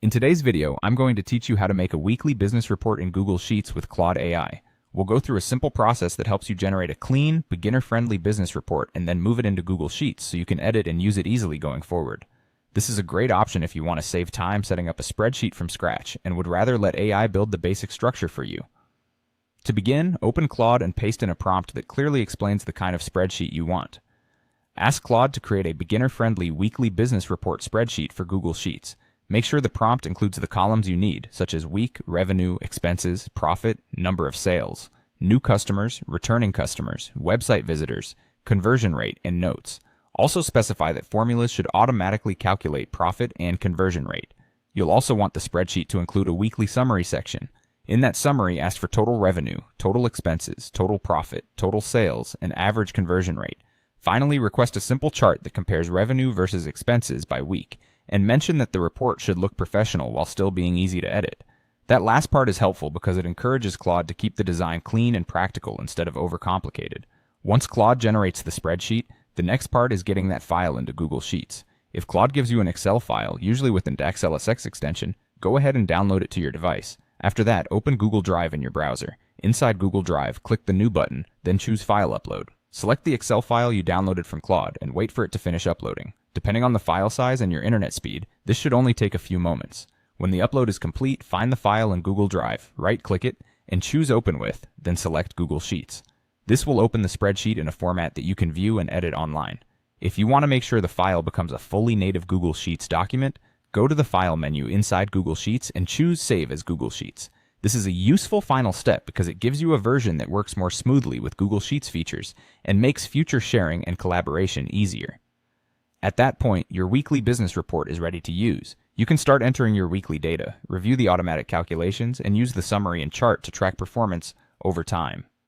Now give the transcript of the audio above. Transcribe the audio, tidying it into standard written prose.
In today's video, I'm going to teach you how to make a weekly business report in Google Sheets with Claude AI. We'll go through a simple process that helps you generate a clean, beginner-friendly business report and then move it into Google Sheets so you can edit and use it easily going forward. This is a great option if you want to save time setting up a spreadsheet from scratch and would rather let AI build the basic structure for you. To begin, open Claude and paste in a prompt that clearly explains the kind of spreadsheet you want. Ask Claude to create a beginner-friendly weekly business report spreadsheet for Google Sheets. Make sure the prompt includes the columns you need, such as week, revenue, expenses, profit, number of sales, new customers, returning customers, website visitors, conversion rate, and notes. Also specify that formulas should automatically calculate profit and conversion rate. You'll also want the spreadsheet to include a weekly summary section. In that summary, ask for total revenue, total expenses, total profit, total sales, and average conversion rate. Finally, request a simple chart that compares revenue versus expenses by week, and mention that the report should look professional while still being easy to edit. That last part is helpful because it encourages Claude to keep the design clean and practical instead of overcomplicated. Once Claude generates the spreadsheet, the next part is getting that file into Google Sheets. If Claude gives you an Excel file, usually with an XLSX extension, go ahead and download it to your device. After that, open Google Drive in your browser. Inside Google Drive, click the New button, then choose File Upload. Select the Excel file you downloaded from Claude and wait for it to finish uploading. Depending on the file size and your internet speed, this should only take a few moments. When the upload is complete, find the file in Google Drive, right-click it, and choose Open With, then select Google Sheets. This will open the spreadsheet in a format that you can view and edit online. If you want to make sure the file becomes a fully native Google Sheets document, go to the File menu inside Google Sheets and choose Save as Google Sheets. This is a useful final step because it gives you a version that works more smoothly with Google Sheets features and makes future sharing and collaboration easier. At that point, your weekly business report is ready to use. You can start entering your weekly data, review the automatic calculations, and use the summary and chart to track performance over time.